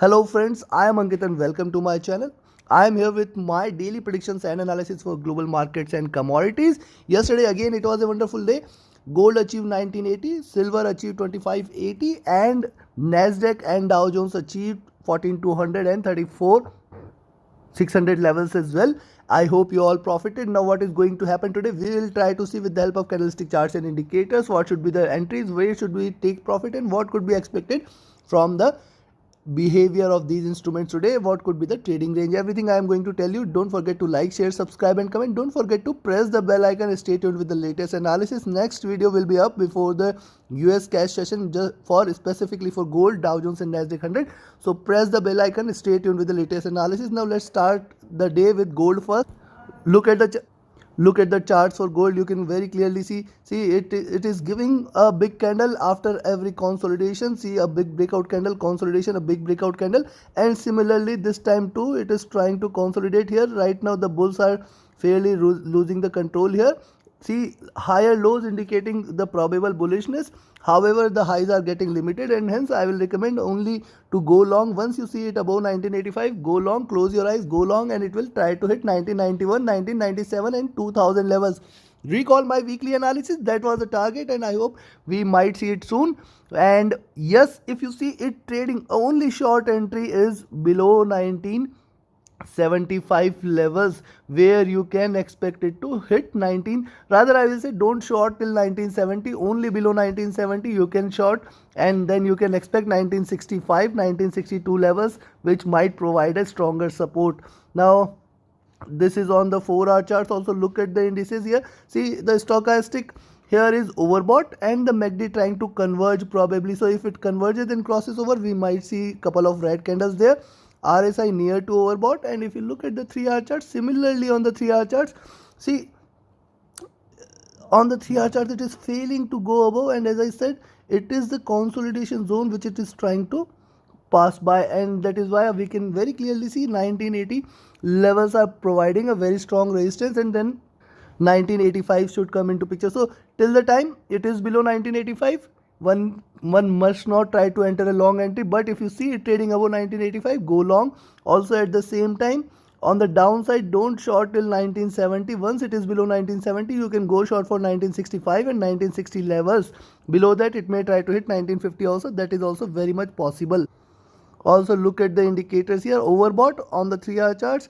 Hello friends, I am Ankit and welcome to my channel. I am here with my daily predictions and analysis for global markets and commodities. Yesterday again it was a wonderful day. Gold achieved 1980, silver achieved 2580 and Nasdaq and Dow Jones achieved 14200 and 34 600 levels as well. I hope you all profited. Now what is going to happen today? We will try to see with the help of candlestick charts and indicators what should be the entries, where should we take profit and what could be expected from the behavior of these instruments today, what could be the trading range, everything I am going to tell you. Don't forget to like, share, subscribe and comment. Don't forget to press the bell icon. Stay tuned with the latest analysis. Next video will be up before the US cash session just for specifically for gold, Dow Jones and Nasdaq 100. So press the bell icon. Stay tuned with the latest analysis. Now let's start the day with gold first. Look at the look at the charts for gold. You can very clearly see it is giving a big candle after every consolidation. See a big breakout candle, consolidation, a big breakout candle, and similarly this time too it is trying to consolidate here. Right now the bulls are fairly losing the control here. See higher lows indicating the probable bullishness. However, the highs are getting limited and hence I will recommend only to go long. Once you see it above 1985, go long, close your eyes, go long, and it will try to hit 1991, 1997 and 2000 levels. Recall my weekly analysis, that was the target and I hope we might see it soon. And yes, if you see it trading, only short entry is below 1975 levels where you can expect it to hit 19, rather I will say don't short till 1970, only below 1970 you can short, and then you can expect 1965 1962 levels which might provide a stronger support. Now this is on the 4-hour charts. Also look at the indices here. See the stochastic here is overbought and the MACD trying to converge probably. So if it converges and crosses over, we might see couple of red candles there. RSI near to overbought, and if you look at the 3-hour charts, similarly on the 3-hour charts, see on the 3-hour chart it is failing to go above, and as I said it is the consolidation zone which it is trying to pass by, and that is why we can very clearly see 1980 levels are providing a very strong resistance, and then 1985 should come into picture. So till the time it is below 1985, one must not try to enter a long entry, but if you see it trading above 1985, go long. Also at the same time on the downside, don't short till 1970. Once it is below 1970, you can go short for 1965 and 1960 levels. Below that it may try to hit 1950 also, that is also very much possible. Also look at the indicators here, overbought on the 3-hour charts.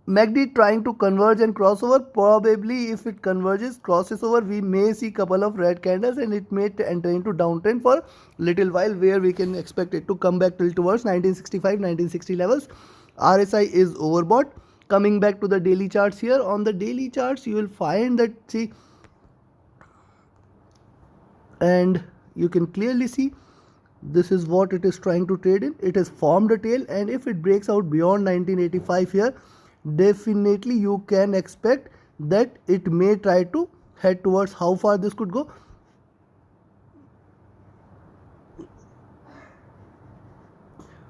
MACD trying to converge and crossover. Probably if it converges, crosses over, we may see couple of red candles and it may enter into downtrend for little while, where we can expect it to come back till towards 1965 1960 levels. RSI is overbought. Coming back to the daily charts here, on the daily charts you will find that see, and you can clearly see this is what it is trying to trade in. It has formed a tail, and if it breaks out beyond 1985 here, definitely you can expect that it may try to head towards how far this could go.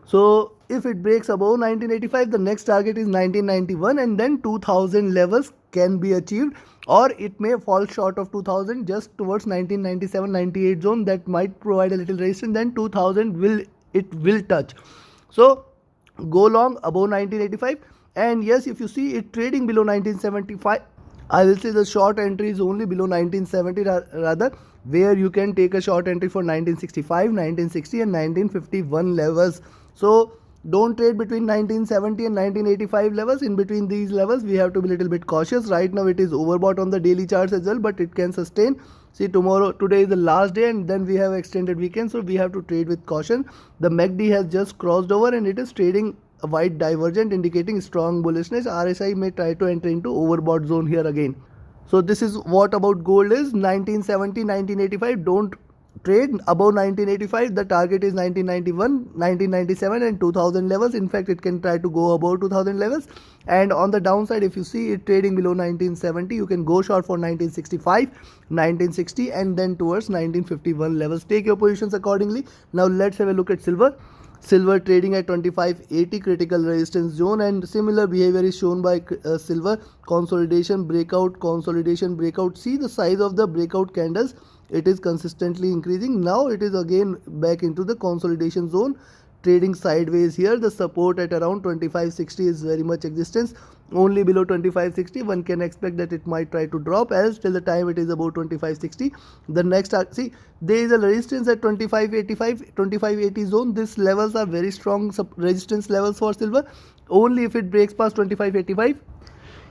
So if it breaks above 1985, the next target is 1991, and then 2000 levels can be achieved, or it may fall short of 2000 just towards 1997-98 zone. That might provide a little resistance, then 2000 will touch. So go long above 1985, and yes, if you see it trading below 1975, I will say the short entry is only below 1970 rather, where you can take a short entry for 1965, 1960 and 1951 levels. So don't trade between 1970 and 1985 levels. In between these levels we have to be a little bit cautious. Right now it is overbought on the daily charts as well, but it can sustain. See today is the last day, and then we have extended weekend, so we have to trade with caution. The MACD has just crossed over and it is trading a white divergent indicating strong bullishness. RSI may try to enter into overbought zone here again. So this is what about gold is 1970 1985. Don't trade above 1985. The target is 1991, 1997 and 2000 levels. In fact, it can try to go above 2000 levels. And on the downside, if you see it trading below 1970, you can go short for 1965, 1960 and then towards 1951 levels. Take your positions accordingly. Now let's have a look at silver. Silver trading at 2580 critical resistance zone, and similar behavior is shown by silver. Consolidation breakout, consolidation breakout. See the size of the breakout candles, it is consistently increasing. Now it is again back into the consolidation zone. trading sideways here. The support at around 2560 is very much existence. Only below 2560 one can expect that it might try to drop, else till the time it is about 2560. The next, see, there is a resistance at 2585, 2580 zone. These levels are very strong resistance levels for silver. Only if it breaks past 2585,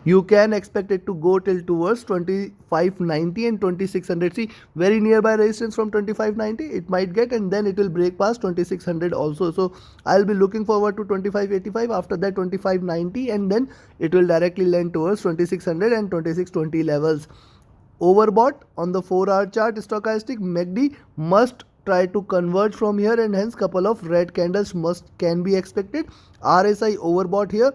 you can expect it to go till towards 2590 and 2600. See, very nearby resistance from 2590 it might get, and then it will break past 2600 also. So I'll be looking forward to 2585, after that 2590, and then it will directly land towards 2600 and 2620 levels. Overbought on the 4-hour chart stochastic. MACD must try to converge from here, and hence couple of red candles can be expected. RSI overbought here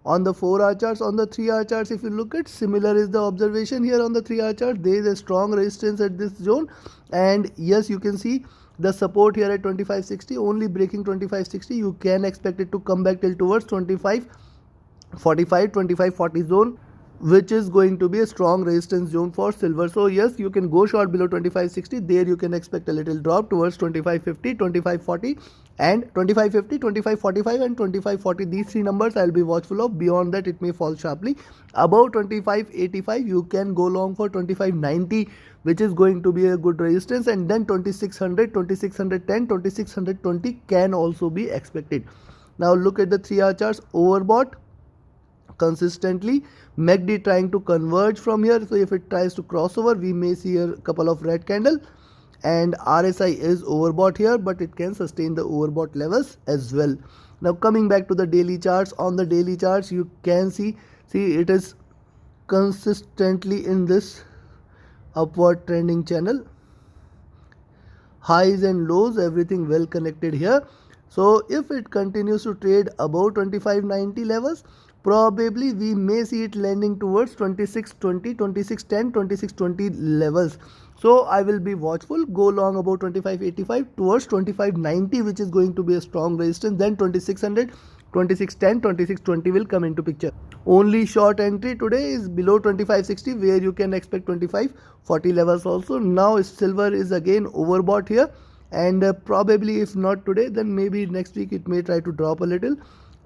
on the 4-hour charts. On the 3-hour charts, if you look at, similar is the observation here. On the 3-hour chart, there is a strong resistance at this zone, and yes, you can see the support here at 2560. Only breaking 2560, you can expect it to come back till towards 2545, 2540 zone, which is going to be a strong resistance zone for silver. So yes, you can go short below 2560. There you can expect a little drop towards 2550, 2540, and 2550, 2545 and 2540. These three numbers I'll be watchful of. Beyond that, it may fall sharply. Above 2585, you can go long for 2590, which is going to be a good resistance, and then 2600, 2610, 2620 can also be expected. Now look at the 3-hour charts. Overbought consistently. MACD trying to converge from here, so if it tries to cross over, we may see a couple of red candle, and RSI is overbought here, but it can sustain the overbought levels as well. Now coming back to the daily charts. On the daily charts, you can see it is consistently in this upward trending channel. Highs and lows, everything well connected here. So if it continues to trade above 2590 levels, probably we may see it landing towards 2620, 2610, 2620 levels. So I will be watchful. Go long about 2585 towards 2590, which is going to be a strong resistance. Then 2600, 2610, 2620 will come into picture. Only short entry today is below 2560, where you can expect 2540 levels also. Now silver is again overbought here, and probably if not today, then maybe next week it may try to drop a little.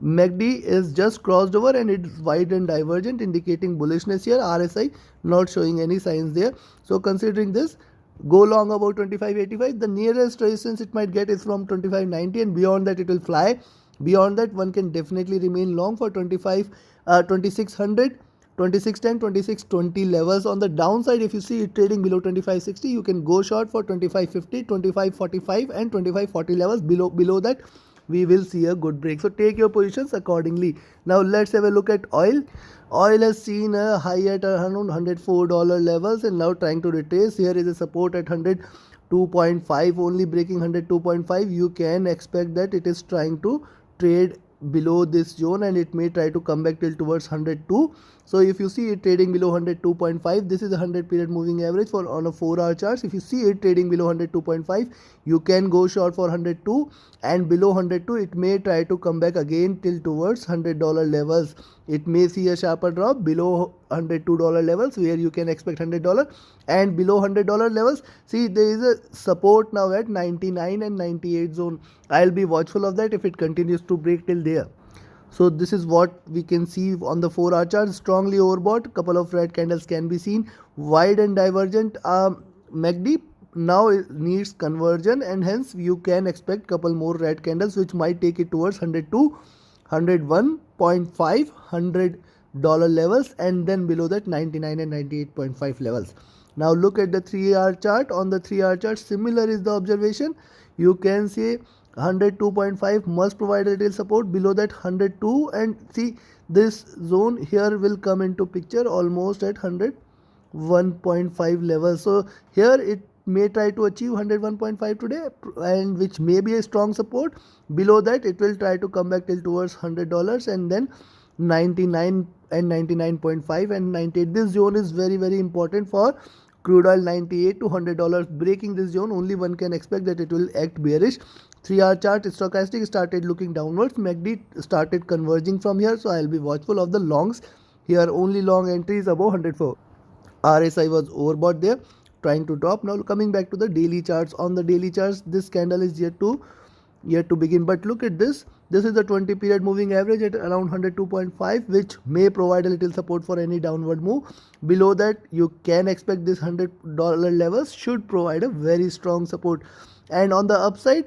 MACD is just crossed over and it is wide and divergent, indicating bullishness here. RSI not showing any signs there. So considering this, go long about 2585. The nearest resistance it might get is from 2590, and beyond that it will fly. Beyond that, one can definitely remain long for 2600, 2610, 2620 levels. On the downside, if you see it trading below 2560, you can go short for 2550, 2545 and 2540 levels. Below that, we will see a good break. So take your positions accordingly. Now let's have a look at oil. Oil has seen a high at around $104 levels and now trying to retrace. Here is a support at 102.5, only breaking 102.5. You can expect that it is trying to trade below this zone and it may try to come back till towards 102. So if you see it trading below 102.5, this is a 100 period moving average for on a 4-hour charts. If you see it trading below 102.5, you can go short for 102, and below 102 it may try to come back again till towards $100 levels. It may see a sharper drop below $102 levels, where you can expect $100, and below $100 levels, see there is a support now at 99 and 98 zone. I'll be watchful of that if it continues to break till there. So this is what we can see on the 4-hour chart. Strongly overbought, couple of red candles can be seen. Wide and divergent MACD now needs conversion, and hence you can expect couple more red candles which might take it towards 102, 101.5, $100 levels, and then below that 99 and 98.5 levels. Now look at the 3-hour chart. On the 3-hour chart, similar is the observation. You can see 102.5 must provide a little support. Below that 102, and see this zone here will come into picture almost at 101.5 levels. So here it may try to achieve 101.5 today, and which may be a strong support. Below that it will try to come back till towards $100, and then 99 and 99.5 and 98. This zone is very important for crude oil. 98 to $100. Breaking this zone, only one can expect that it will act bearish. 3-hour chart, stochastic started looking downwards. MACD started converging from here, so I'll be watchful of the longs. Here only long entry is above 104. RSI was overbought there, trying to drop. Now coming back to the daily charts. On the daily charts, this candle is yet to yet to begin. But look at this. This is the 20 period moving average at around 102.5, which may provide a little support for any downward move. Below that, you can expect this $100 levels should provide a very strong support. And on the upside,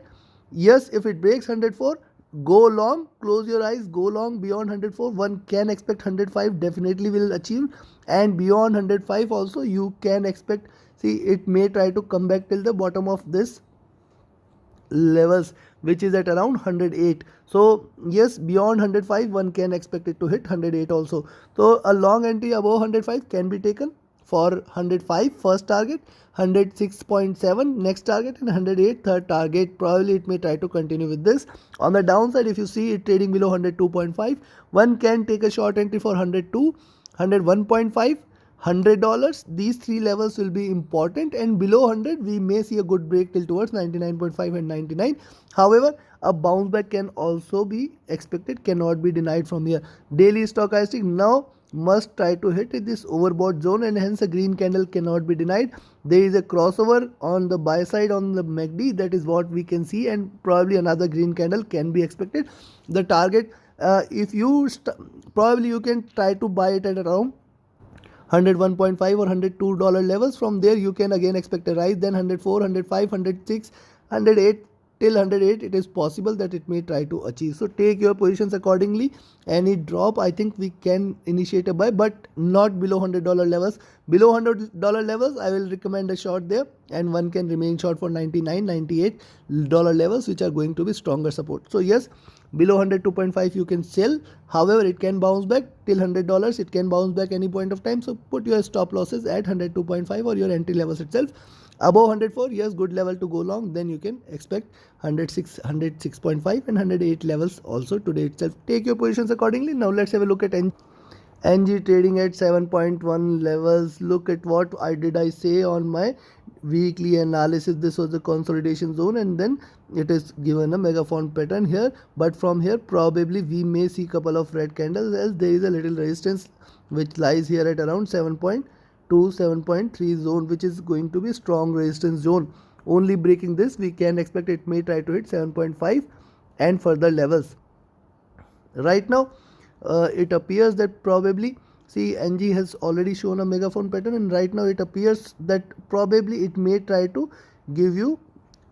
yes, if it breaks 104, go long, close your eyes, go long beyond 104. One can expect 105 definitely will achieve, and beyond 105 also you can expect. See, it may try to come back till the bottom of this levels, which is at around 108. So yes, beyond 105 one can expect it to hit 108 also. So a long entry above 105 can be taken for 105 first target, 106.7 next target, and 108 third target. Probably it may try to continue with this. On the downside, if you see it trading below 102.5, one can take a short entry for 102, 101.5, $100. These three levels will be important, and below 100 we may see a good break till towards 99.5 and 99. However, a bounce back can also be expected, cannot be denied from here. Daily stochastic now must try to hit this overbought zone, and hence a green candle cannot be denied. There is a crossover on the buy side on the MACD, that is what we can see, and probably another green candle can be expected. The target, if you probably you can try to buy it at around 101.5 or $102 levels. From there you can again expect a rise, then 104, 105, 106, 108 till 108 it is possible that it may try to achieve. So take your positions accordingly. Any drop, I think we can initiate a buy, but not below $100 levels. Below $100 levels I will recommend a short there, and one can remain short for 99, $98 levels, which are going to be stronger support. So yes, below 102.5 you can sell. However, it can bounce back till $100. It can bounce back any point of time. So put your stop losses at 102.5 or your entry levels itself. Above 104, yes, good level to go long. Then you can expect 106, 106.5 and 108 levels also today itself. Take your positions accordingly. Now let's have a look at NG trading at 7.1 levels. Look at what I say on my weekly analysis. This was the consolidation zone, and then it is given a megaphone pattern here. But from here probably we may see couple of red candles, as there is a little resistance which lies here at around 7.2, 7.3 zone, which is going to be strong resistance zone. Only breaking this we can expect it may try to hit 7.5 and further levels. Right now it appears that probably, see, NG has already shown a megaphone pattern, and right now it appears that probably it may try to give you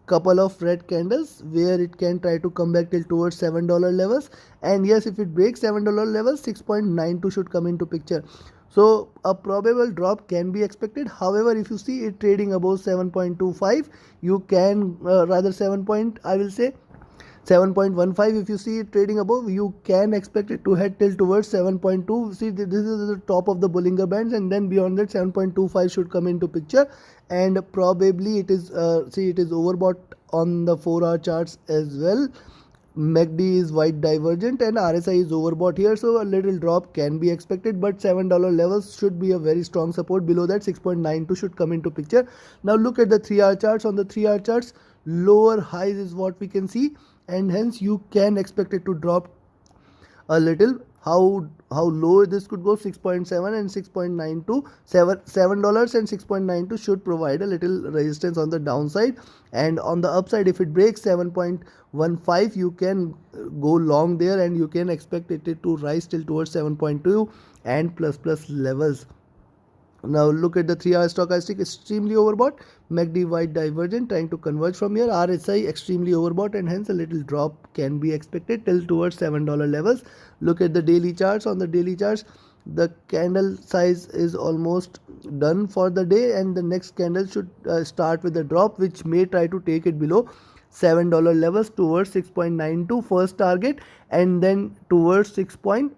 couple of red candles where it can try to come back till towards $7 levels. And yes, if it breaks $7 levels, 6.92 should come into picture. So a probable drop can be expected. However, if you see it trading above 7.25, you can rather 7.15, if you see it trading above, you can expect it to head till towards 7.2. See, this is the top of the Bollinger Bands, and then beyond that 7.25 should come into picture. And probably it is see, it is overbought on the 4-hour charts as well. MACD is white divergent and RSI is overbought here, so a little drop can be expected, but $7 levels should be a very strong support. Below that 6.92 should come into picture. Now look at the 3-hour charts. On the 3-hour charts, lower highs is what we can see, and hence you can expect it to drop a little. How low this could go? 6.7 and 6.92, $7 and 6.92 should provide a little resistance on the downside. And on the upside, if it breaks 7.15, you can go long there, and you can expect it to rise till towards 7.2 and plus levels. Now look at the 3-hour stochastic, extremely overbought. MACD white divergent, trying to converge from here. RSI extremely overbought, and hence a little drop can be expected till towards $7 levels. Look at the daily charts. On the daily charts, the candle size is almost done for the day, and the next candle should start with a drop, which may try to take it below $7 levels towards 6.92 first target, and then towards 6.8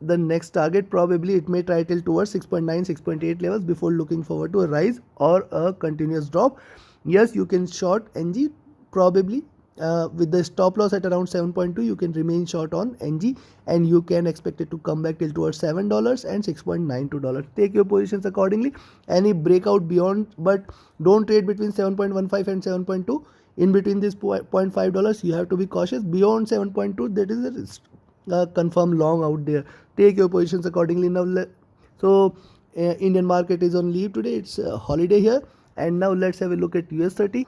the next target. Probably it may try till towards 6.9, 6.8 levels before looking forward to a rise or a continuous drop. Yes, you can short NG probably with the stop loss at around 7.2. You can remain short on NG, and you can expect it to come back till towards $7 and $6.92. Take your positions accordingly. Any breakout beyond, but don't trade between 7.15 and 7.2. In between this $0.5 you have to be cautious. Beyond 7.2, that is a confirmed long out there. Take your positions accordingly. Now so Indian market is on leave today. It's a holiday here. And now let's have a look at US 30.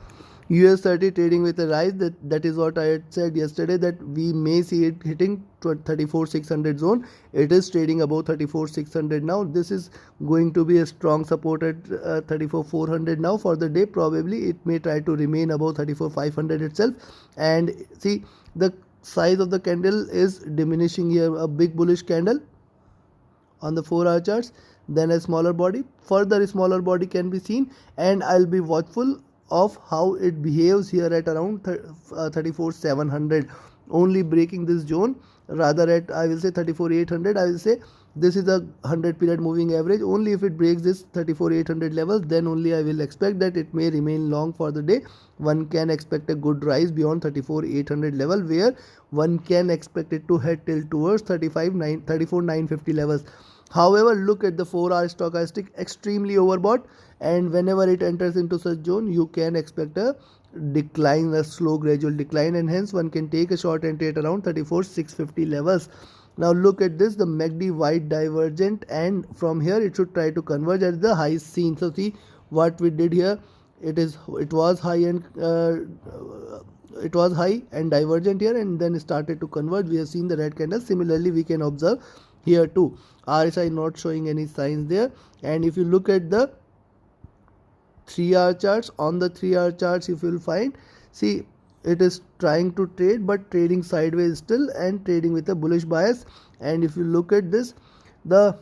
US 30 trading with a rise. That is what I had said yesterday, that we may see it hitting 34,600 zone. It is trading above 34,600 now. This is going to be a strong support at 34,400 now for the day. Probably it may try to remain above 34,500 itself. And see, the size of the candle is diminishing here. A big bullish candle on the 4 hour charts, then a smaller body, further a smaller body can be seen, and I'll be watchful of how it behaves here at around 34,700, only breaking this zone, rather at, I will say, 34,800. I will say this is a 100 period moving average. Only if it breaks this 34,800 levels, then only I will expect that it may remain long for the day. One can expect a good rise beyond 34,800 level, where one can expect it to head till towards 34,950 levels. However, look at the 4 hour stochastic, extremely overbought, and whenever it enters into such zone, you can expect a decline, a slow gradual decline, and hence one can take a short entry at around 34,650 levels. Now look at this, the MACD wide divergent, and from here it should try to converge at the highs seen. So see what we did here. It was high and divergent here, and then started to converge. We have seen the red candle. Similarly, we can observe here too. RSI not showing any signs there. And if you look at the 3 hour charts, on the 3 hour charts, if you will find, see, it is trying to trade but trading sideways still, and trading with a bullish bias. And if you look at this, the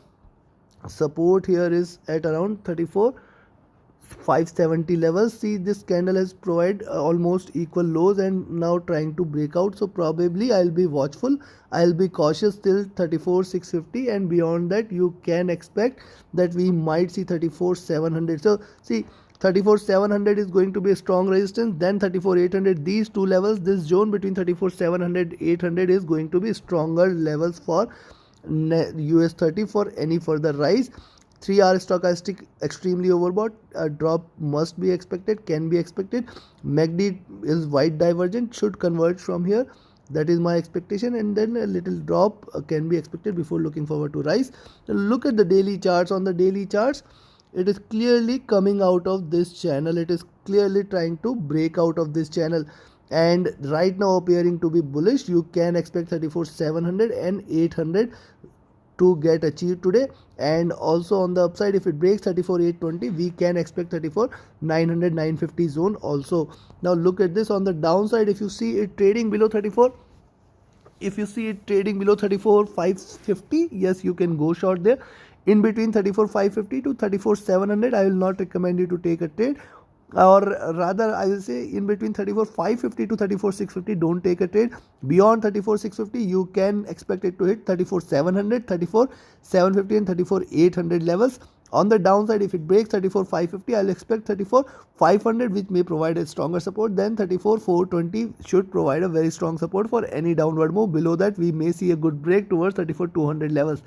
support here is at around 34,570 levels. See, this candle has provided almost equal lows and now trying to break out. So probably I'll be watchful, I'll be cautious till 34,650, and beyond that you can expect that we might see 34,700. So see, 34,700 is going to be a strong resistance, then 34,800. These two levels, this zone between 34,700 800 is going to be stronger levels for US 30 for any further rise. 3 hour stochastic extremely overbought, a drop must be expected, can be expected. MACD is wide divergent, should converge from here, that is my expectation, and then a little drop can be expected before looking forward to rise. Look at the daily charts. On the daily charts, it is clearly coming out of this channel. It is clearly trying to break out of this channel, and right now appearing to be bullish. You can expect 34,700 and 800 to get achieved today. And also on the upside, if it breaks 34,820, we can expect 34,900 950 zone also. Now look at this. On the downside, if you see it trading below 34,550, yes, you can go short there. In between 34,550 to 34,700, I will not recommend you to take a trade, or rather I will say in between 34,550 to 34,650, don't take a trade. Beyond 34,650, you can expect it to hit 34,700, 34,750 and 34,800 levels. On the downside, if it breaks 34,550, I'll expect 34,500, which may provide a stronger support. Then 34,420 should provide a very strong support for any downward move. Below that, we may see a good break towards 34,200 levels.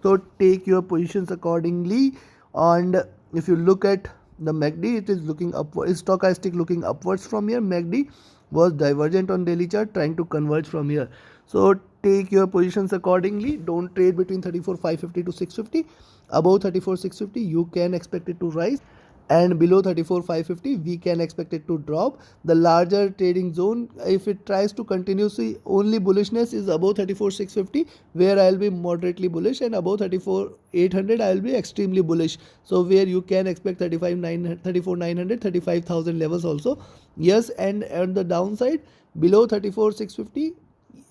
So take your positions accordingly. And if you look at the MACD, it is looking upward, stochastic looking upwards from here. MACD was divergent on daily chart, trying to converge from here. So take your positions accordingly. Don't trade between 34,550 to 650. Above 34,650, you can expect it to rise, and below 34,550, we can expect it to drop. The larger trading zone, if it tries to continue, see, only bullishness is above 34,650, where I will be moderately bullish, and above 34,800, I will be extremely bullish. So where you can expect 34,900, 35,000 levels also. Yes, and on the downside, below 34,650,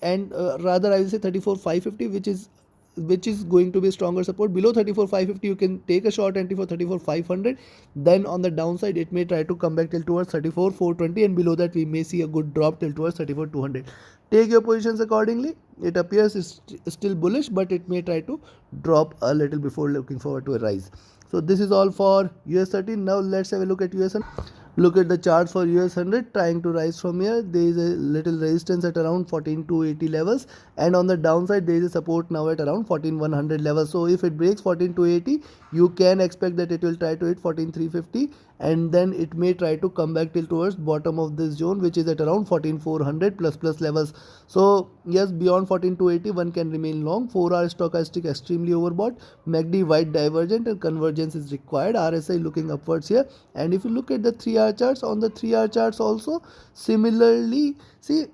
and rather I will say 34,550, which is going to be stronger support. Below 34,550, you can take a short entry for 34,500. Then on the downside, it may try to come back till towards 34,420, and below that we may see a good drop till towards 34,200. Take your positions accordingly. It appears is still bullish, but it may try to drop a little before looking forward to a rise. So this is all for US 30. Now let's have a look at US 100. Look at the charts for US 100 trying to rise from here. There is a little resistance at around 14,280 levels, and on the downside there is a support now at around 14,100 levels. So if it breaks 14,280, you can expect that it will try to hit 14,350, and then it may try to come back till towards bottom of this zone, which is at around 14400 plus levels. So yes, beyond 14280 one can remain long. 4-hour stochastic extremely overbought, MACD wide divergent, and convergence is required. RSI looking upwards here. And if you look at the 3-hour charts, on the 3-hour charts also similarly, see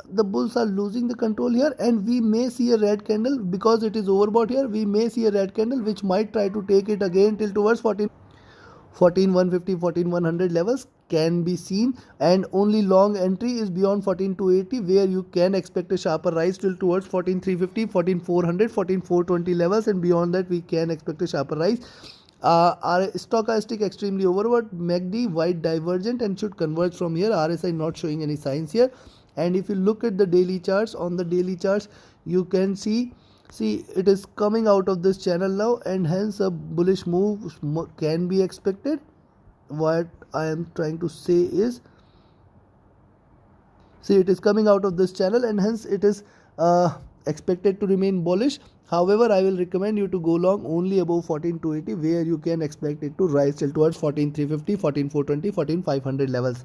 the bulls are losing the control here, and we may see a red candle because it is overbought here. We may see a red candle which might try to take it again till towards 14150 14100 levels can be seen, and only long entry is beyond 14280, where you can expect a sharper rise till towards 14350 14400 14420 levels, and beyond that we can expect a sharper rise. Our stochastic extremely overbought, MACD wide divergent and should converge from here. RSI not showing any signs here. And if you look at the daily charts, on the daily charts you can see it is coming out of this channel now, and hence a bullish move can be expected. What I am trying to say is, see, it is coming out of this channel, and hence it is expected to remain bullish. However, I will recommend you to go long only above 14280, where you can expect it to rise till towards 14350 14420 14500 levels.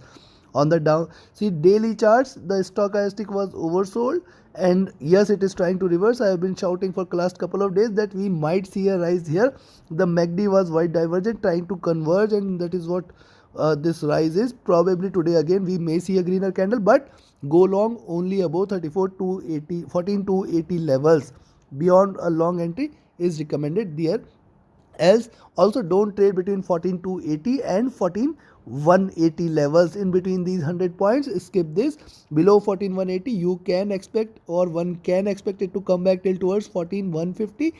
On the down, see daily charts, the stochastic was oversold, and yes, it is trying to reverse. I have been shouting for the last couple of days that we might see a rise here. The MACD was wide divergent trying to converge, and that is what this rise is. Probably today again we may see a greener candle, but go long only above 14280 levels. Beyond a long entry is recommended there. Else also don't trade between 14280 and 14180 levels. In between these 100 points, skip this. Below 14180 you can expect, or one can expect it to come back till towards 14150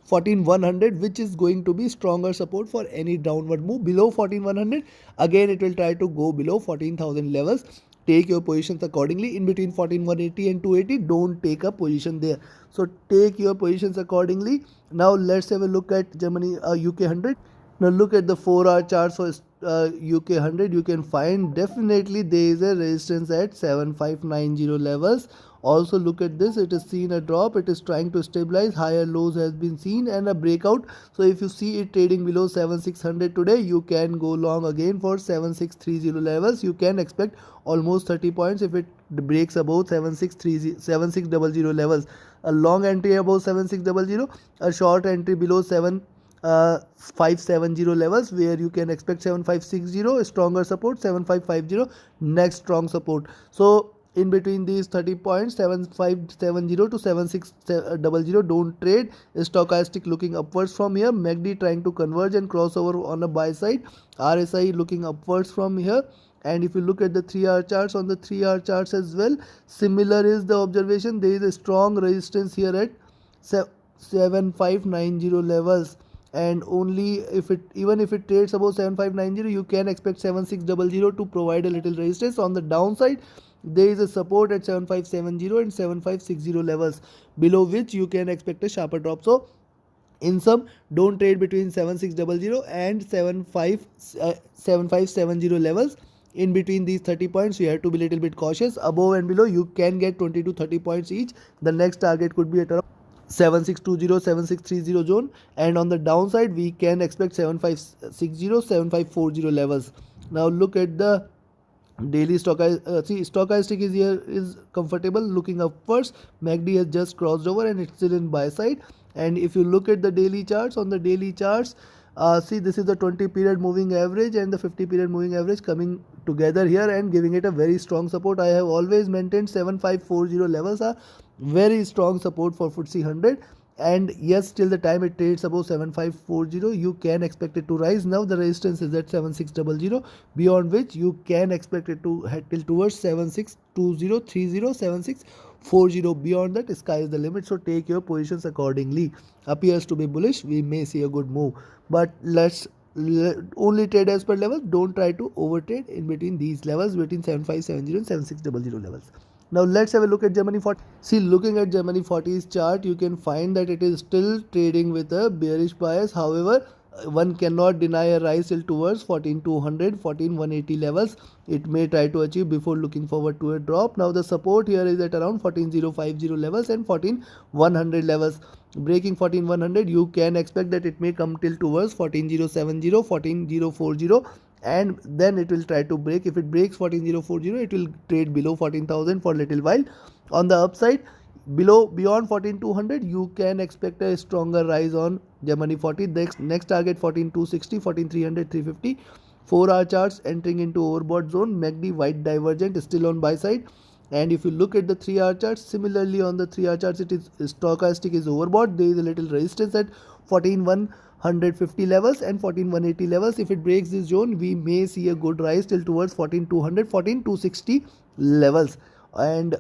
14100, which is going to be stronger support for any downward move. Below 14100 again it will try to go below 14000 levels. Take your positions accordingly. In between 14180 and 280, don't take a position there. So take your positions accordingly. Now let's have a look at Germany UK 100. Now look at the 4-hour charts for UK 100. You can find definitely there is a resistance at 7590 levels. Also look at this, it has seen a drop, it is trying to stabilize, higher lows has been seen, and a breakout. So if you see it trading below 7600 today, you can go long again for 7630 levels. You can expect almost 30 points if it breaks above 7600 levels. A long entry above 7600, a short entry below 7570 levels, where you can expect 7560, a stronger support, 7550 next strong support. So in between these 30 points, 7570 to 7600, don't trade. Stochastic looking upwards from here, MACD trying to converge and cross over on the buy side, RSI looking upwards from here. And if you look at the 3-hour charts, on the 3-hour charts as well, similar is the observation. There is a strong resistance here at 7590 levels, and only if it, even if it trades above 7590, you can expect 7600 to provide a little resistance. On the downside, there is a support at 7570 and 7560 levels, below which you can expect a sharper drop. So in sum, don't trade between 7600 and 7570 levels. In between these 30 points, you have to be a little bit cautious. Above and below, you can get 20 to 30 points each. The next target could be at around 7620 7630 zone, and on the downside we can expect 7560 7540 levels. Now look at the daily stochastic is here, is comfortable looking upwards. MACD has just crossed over and it's still in buy side. And if you look at the daily charts, on the daily charts, see, this is the 20 period moving average and the 50 period moving average coming together here and giving it a very strong support. I have always maintained 7540 levels are very strong support for FTSE 100, and yes, till the time it trades above 7540, you can expect it to rise. Now the resistance is at 7600, beyond which you can expect it to head till towards 7620 30 7640. Beyond that, sky is the limit. So take your positions accordingly. Appears to be bullish, we may see a good move, but let's only trade as per levels. Don't try to overtrade in between these levels, between 7570 and 7600 levels. Now let's have a look at Germany 40. See, looking at Germany 40's chart, you can find that it is still trading with a bearish bias. However, one cannot deny a rise till towards 14200 14180 levels. It may try to achieve before looking forward to a drop. Now the support here is at around 14050 levels and 14100 levels. Breaking 14100, you can expect that it may come till towards 14070 14040, and then it will try to break. If it breaks 14040, it will trade below 14,000 for a little while. On the upside, beyond 14200, you can expect a stronger rise on Germany 40. Next target 14260, 14300, 350. 4-hour charts entering into overbought zone. MACD white divergent, still on buy side. And if you look at the 3-hour charts, similarly on the 3-hour charts, it is stochastic is overbought. There is a little resistance at 14150 levels and 14180 levels. If it breaks this zone, we may see a good rise till towards 14200, 14260 levels. And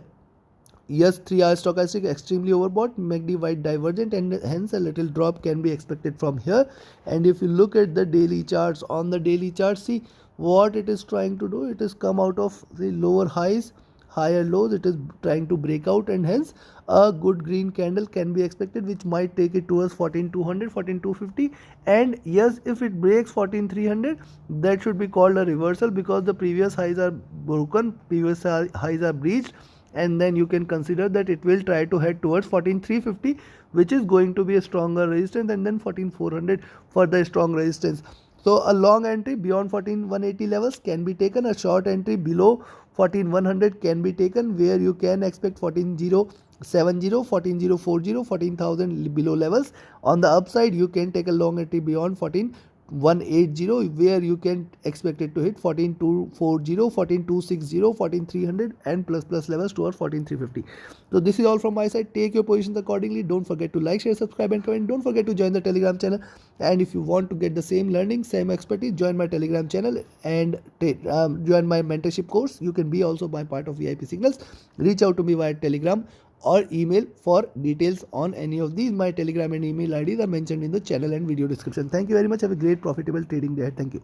yes, 3-hour stochastic extremely overbought, MACD white divergent, and hence a little drop can be expected from here. And if you look at the daily charts, on the daily chart, see what it is trying to do. It is come out of the lower highs, higher lows. It is trying to break out, and hence a good green candle can be expected, which might take it towards 14200, 14250. And yes, if it breaks 14300, that should be called a reversal, because the previous highs are broken, previous highs are breached, and then you can consider that it will try to head towards 14350, which is going to be a stronger resistance, and then 14400 for the strong resistance. So a long entry beyond 14180 levels can be taken. A short entry below 14100 can be taken, where you can expect 14070, 14040, 14000 below levels. On the upside, you can take a long entry beyond 14180, where you can expect it to hit 14240, 14260, 14300 and plus levels towards 14350. So this is all from my side. Take your positions accordingly. Don't forget to like, share, subscribe and comment. Don't forget to join the Telegram channel, and if you want to get the same learning, same expertise, join my Telegram channel and join my mentorship course. You can be also my part of VIP Signals. Reach out to me via Telegram or email for details on any of these. My Telegram and email IDs are mentioned in the channel and video description. Thank you very much. Have a great profitable trading day. Thank you.